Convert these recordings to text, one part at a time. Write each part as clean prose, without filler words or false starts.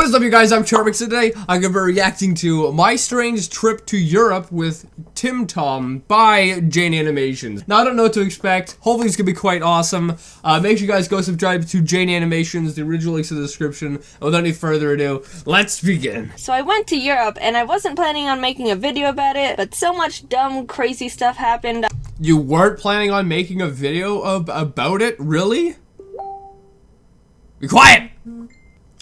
What is up, you guys? I'm Charmx. Today I'm going to be reacting to My Strange Trip to Europe with TimTom by Jane Animations. Now, I don't know what to expect. Hopefully it's going to be quite awesome. Make sure you guys go subscribe to Jane Animations. The original link's in the description. And without any further ado, let's begin. So I went to Europe, and I wasn't planning on making a video about it, but so much dumb, crazy stuff happened. You weren't planning on making a video about it? Really? Be quiet!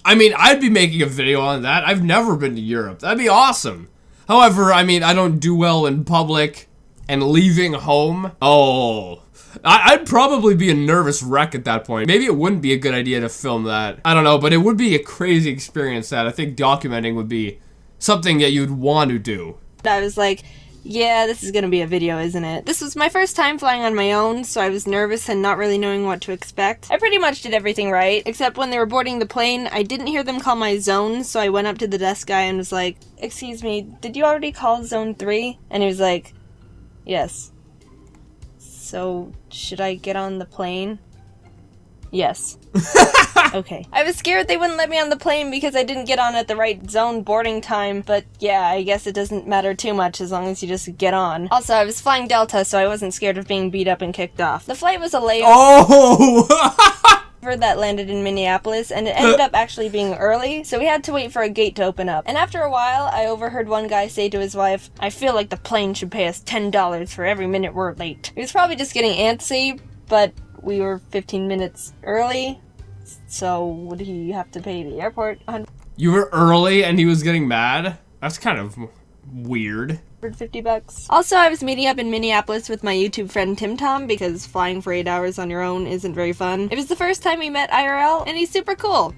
I mean, I'd be making a video on that. I've never been to Europe. That'd be awesome. However, I mean, I don't do well in public and leaving home. Oh, I'd probably be a nervous wreck at that point. Maybe it wouldn't be a good idea to film that. I don't know, but it would be a crazy experience that I think documenting would be something that you'd want to do. I was like, yeah, this is gonna be a video, isn't it? This was my first time flying on my own, so I was nervous and not really knowing what to expect. I pretty much did everything right, except when they were boarding the plane, I didn't hear them call my zone, so I went up to the desk guy and was like, "Excuse me, did you already call zone 3? And he was like, "Yes." "So, should I get on the plane?" "Yes." Okay. I was scared they wouldn't let me on the plane because I didn't get on at the right zone boarding time, but yeah, I guess it doesn't matter too much as long as you just get on. Also, I was flying Delta, so I wasn't scared of being beat up and kicked off. The flight was a layover. Oh! That landed in Minneapolis, and it ended up actually being early, so we had to wait for a gate to open up. And after a while, I overheard one guy say to his wife, "I feel like the plane should pay us $10 for every minute we're late." He was probably just getting antsy, but we were 15 minutes early, so would he have to pay the airport You were early and he was getting mad? That's kind of weird. $150. Also, I was meeting up in Minneapolis with my YouTube friend TimTom because flying for 8 hours on your own isn't very fun. It was the first time we met IRL, and he's super cool.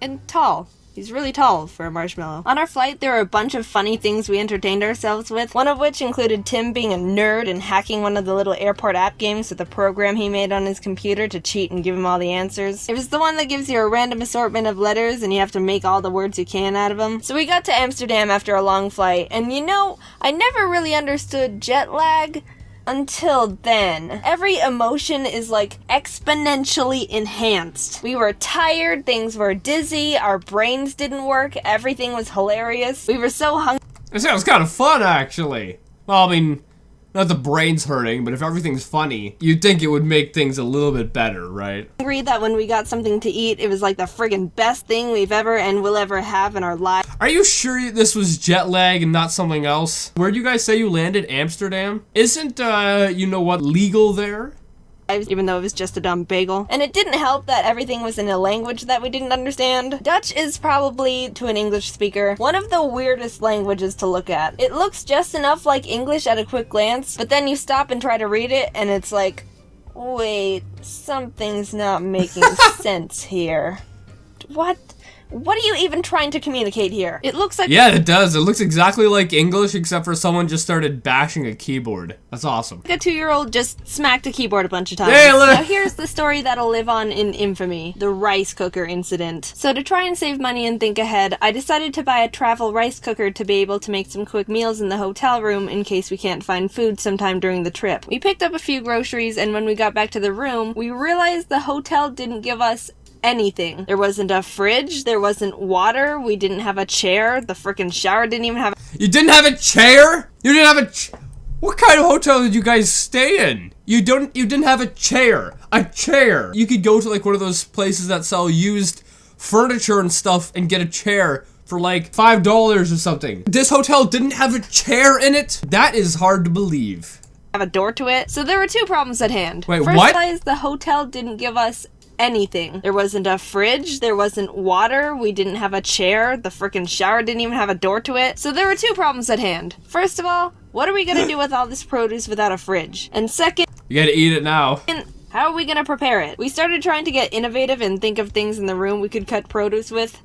And tall. He's really tall for a marshmallow. On our flight, there were a bunch of funny things we entertained ourselves with, one of which included Tim being a nerd and hacking one of the little airport app games with a program he made on his computer to cheat and give him all the answers. It was the one that gives you a random assortment of letters and you have to make all the words you can out of them. So we got to Amsterdam after a long flight, and you know, I never really understood jet lag until then. Every emotion is like exponentially enhanced. We were tired, things were dizzy, our brains didn't work, everything was hilarious. We were so hungry. It sounds kind of fun, actually. Well, I mean, not the brain's hurting, but if everything's funny, you'd think it would make things a little bit better, right? That when we got something to eat, it was like the friggin' best thing we've ever and will ever have in our lives. Are you sure this was jet lag and not something else? Where'd you guys say you landed? Amsterdam? Isn't, you know what, legal there? Even though it was just a dumb bagel. And it didn't help that everything was in a language that we didn't understand. Dutch is probably, to an English speaker, one of the weirdest languages to look at. It looks just enough like English at a quick glance, but then you stop and try to read it, and it's like, wait, something's not making sense here. What are you even trying to communicate here? It looks like— Yeah, it does. It looks exactly like English, except for someone just started bashing a keyboard. That's awesome. a 2-year-old just smacked a keyboard a bunch of times. Hey, now here's the story that'll live on in infamy. The rice cooker incident. So to try and save money and think ahead, I decided to buy a travel rice cooker to be able to make some quick meals in the hotel room in case we can't find food sometime during the trip. We picked up a few groceries, and when we got back to the room, we realized the hotel didn't give us anything. There wasn't a fridge, there wasn't water, we didn't have a chair, the frickin' shower didn't even have— You didn't have a chair? You didn't have a What kind of hotel did you guys stay in? You didn't have a chair. A chair. You could go to like one of those places that sell used furniture and stuff and get a chair for like $5 or something. This hotel didn't have a chair in it? That is hard to believe. have a door to it. So there were two problems at hand. Wait, First what? is the hotel didn't give us anything. There wasn't a fridge, there wasn't water, we didn't have a chair, the frickin' shower didn't even have a door to it. So there were two problems at hand. First of all, what are we gonna do with all this produce without a fridge? And second, You gotta eat it now. how are we gonna prepare it? We started trying to get innovative and think of things in the room we could cut produce with.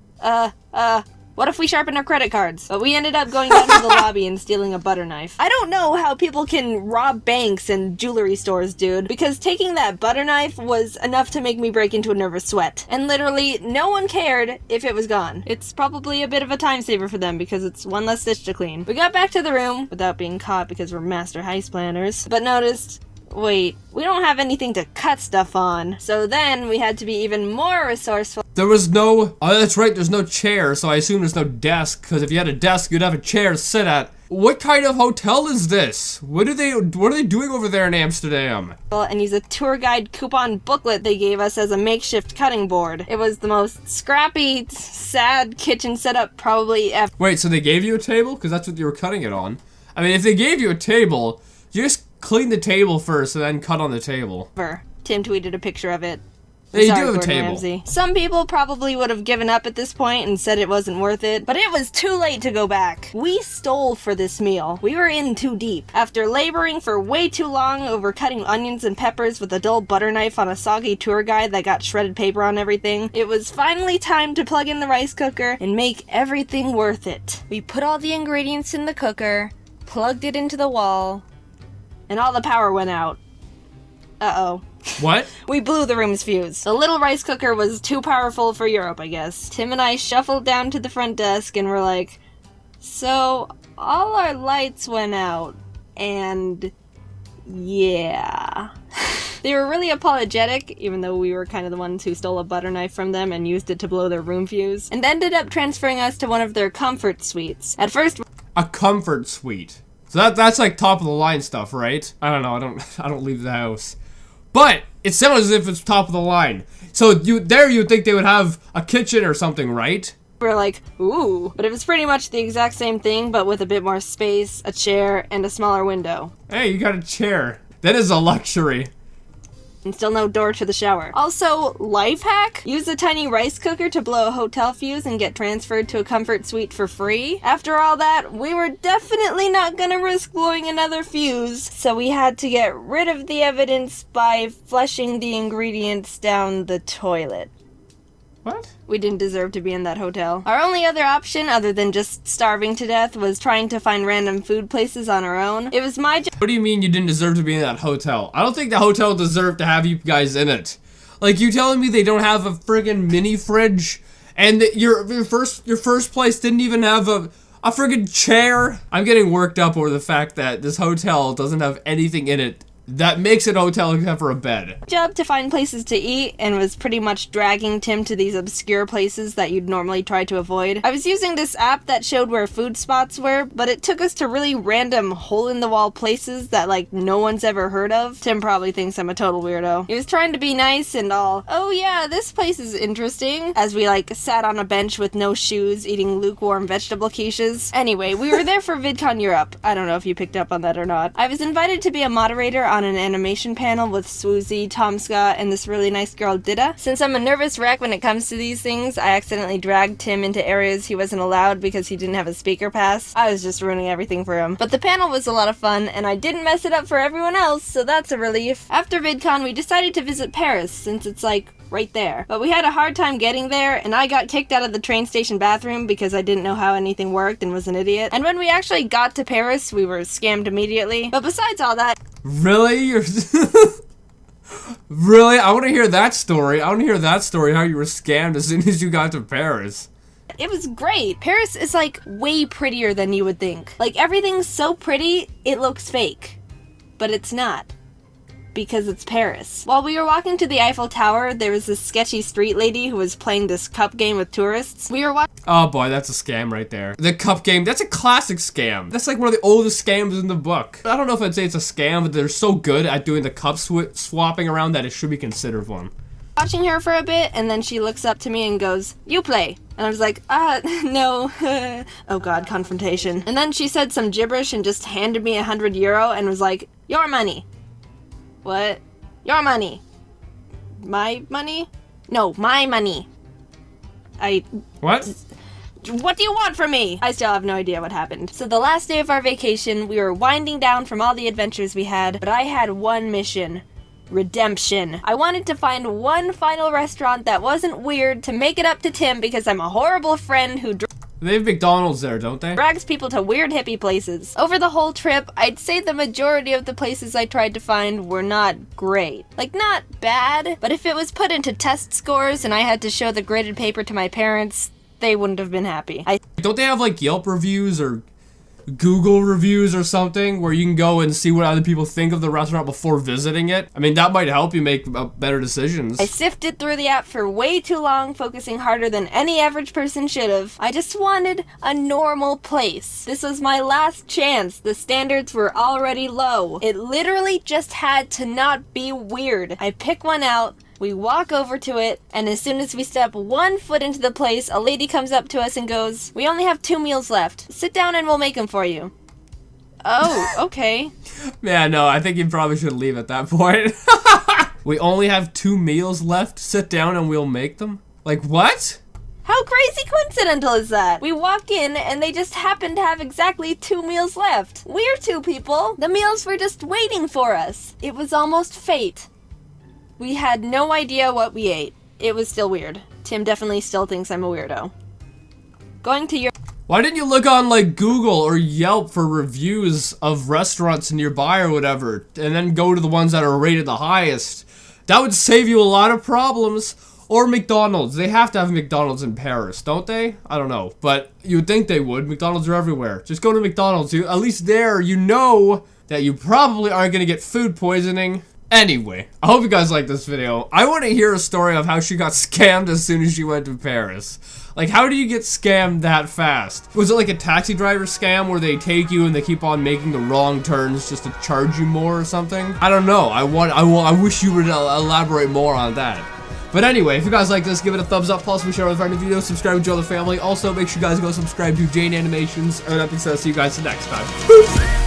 What if we sharpen our credit cards? But we ended up going down to the lobby and stealing a butter knife. I don't know how people can rob banks and jewelry stores, dude, because taking that butter knife was enough to make me break into a nervous sweat. And literally, no one cared if it was gone. It's probably a bit of a time saver for them because it's one less stitch to clean. We got back to the room without being caught because we're master heist planners, but noticed wait, we don't have anything to cut stuff on. So then we had to be even more resourceful. There was no... Oh, that's right, there's no chair, so I assume there's no desk, because if you had a desk, you'd have a chair to sit at. What kind of hotel is this? What are they doing over there in Amsterdam? And use a tour guide coupon booklet they gave us as a makeshift cutting board. It was the most scrappy, sad kitchen setup probably ever. Wait, so they gave you a table? Because that's what you were cutting it on. I mean, if they gave you a table, you just clean the table first and then cut on the table. Tim tweeted a picture of it. Yeah, you Sorry, do have a Gordon table. Ramsay. Some people probably would have given up at this point and said it wasn't worth it, but it was too late to go back. We stole for this meal. We were in too deep. After laboring for way too long over cutting onions and peppers with a dull butter knife on a soggy tour guide that got shredded paper on everything, it was finally time to plug in the rice cooker and make everything worth it. We put all the ingredients in the cooker, plugged it into the wall, and all the power went out. Uh-oh. What? We blew the room's fuse. The little rice cooker was too powerful for Europe, I guess. Tim and I shuffled down to the front desk and were like, so, all our lights went out, and yeah. They were really apologetic, even though we were kind of the ones who stole a butter knife from them and used it to blow their room fuse, and ended up transferring us to one of their comfort suites. At first... A comfort suite. So that's like top of the line stuff, right? I don't know, I don't leave the house. But it sounds as if it's top of the line. So you'd think they would have a kitchen or something, right? We're like, ooh. But it was pretty much the exact same thing, but with a bit more space, a chair, and a smaller window. Hey, you got a chair. That is a luxury. And still no door to the shower. Also, life hack? Use a tiny rice cooker to blow a hotel fuse and get transferred to a comfort suite for free. After all that, we were definitely not gonna risk blowing another fuse, so we had to get rid of the evidence by flushing the ingredients down the toilet. What? We didn't deserve to be in that hotel. Our only other option, other than just starving to death, was trying to find random food places on our own. It was my job. What do you mean you didn't deserve to be in that hotel? I don't think the hotel deserved to have you guys in it. Like, you telling me they don't have a friggin' mini fridge? And that your first place didn't even have a friggin' chair? I'm getting worked up over the fact that this hotel doesn't have anything in it that makes it a hotel except for a bed. Job to find places to eat and was pretty much dragging Tim to these obscure places that you'd normally try to avoid. I was using this app that showed where food spots were, but it took us to really random hole-in-the-wall places that, like, no one's ever heard of. Tim probably thinks I'm a total weirdo. He was trying to be nice and all, oh yeah, this place is interesting, as we, like, sat on a bench with no shoes eating lukewarm vegetable quiches. Anyway, we were there for VidCon Europe. I don't know if you picked up on that or not. I was invited to be a moderator on an animation panel with Swoozie, Tomska, and this really nice girl Dida. Since I'm a nervous wreck when it comes to these things, I accidentally dragged Tim into areas he wasn't allowed because he didn't have a speaker pass. I was just ruining everything for him. But the panel was a lot of fun, and I didn't mess it up for everyone else, so that's a relief. After VidCon, we decided to visit Paris, since it's like right there. But we had a hard time getting there, and I got kicked out of the train station bathroom because I didn't know how anything worked and was an idiot. And when we actually got to Paris, we were scammed immediately. But besides all that... Really? You're... Really? I want to hear that story. I want to hear that story, how you were scammed as soon as you got to Paris. It was great. Paris is, like, way prettier than you would think. Like, everything's so pretty, it looks fake. But it's not. Because it's Paris. While we were walking to the Eiffel Tower, there was this sketchy street lady who was playing this cup game with tourists. We were watching... Oh boy, that's a scam right there. The cup game, that's a classic scam. That's like one of the oldest scams in the book. I don't know if I'd say it's a scam, but they're so good at doing the cup swapping around that it should be considered one. Watching her for a bit, and then she looks up to me and goes, "You play." And I was like, no. Oh god, confrontation. And then she said some gibberish and just handed me €100 and was like, "Your money." What? Your money. My money? No, my money. What? What do you want from me? I still have no idea what happened. So the last day of our vacation, we were winding down from all the adventures we had, but I had one mission. Redemption. I wanted to find one final restaurant that wasn't weird to make it up to Tim because I'm a horrible friend who They have McDonald's there, don't they? drags people to weird hippie places. Over the whole trip, I'd say the majority of the places I tried to find were not great. Like, not bad, but if it was put into test scores and I had to show the graded paper to my parents, they wouldn't have been happy. Don't they have like Yelp reviews or Google reviews or something where you can go and see what other people think of the restaurant before visiting it. I mean, that might help you make better decisions. I sifted through the app for way too long, focusing harder than any average person should have. I just wanted a normal place. This was my last chance. The standards were already low. It literally just had to not be weird. I pick one out. We walk over to it, and as soon as we step 1 foot into the place, a lady comes up to us and goes, "We only have 2 meals left. Sit down and we'll make them for you." Oh, okay. Yeah, no, I think you probably should leave at that point. We only have 2 meals left. Sit down and we'll make them? Like, what? How crazy coincidental is that? We walk in and they just happen to have exactly 2 meals left. We're 2 people. The meals were just waiting for us. It was almost fate. We had no idea what we ate. It was still weird. Tim definitely still thinks I'm a weirdo. Going to your... Why didn't you look on, like, Google or Yelp for reviews of restaurants nearby or whatever, and then go to the ones that are rated the highest? That would save you a lot of problems. Or McDonald's. They have to have McDonald's in Paris, don't they? I don't know, but you would think they would. McDonald's are everywhere. Just go to McDonald's. At least there, you know that you probably aren't going to get food poisoning. Anyway, I hope you guys like this video. I want to hear a story of how she got scammed as soon as she went to Paris. Like, how do you get scammed that fast? Was it like a taxi driver scam where they take you and they keep on making the wrong turns just to charge you more or something? I don't know. I wish you would elaborate more on that. But anyway, if you guys like this, give it a thumbs up, plus we share with our new videos, subscribe to join the family. Also, make sure you guys go subscribe to Jane Animations. And that being said, see you guys next time.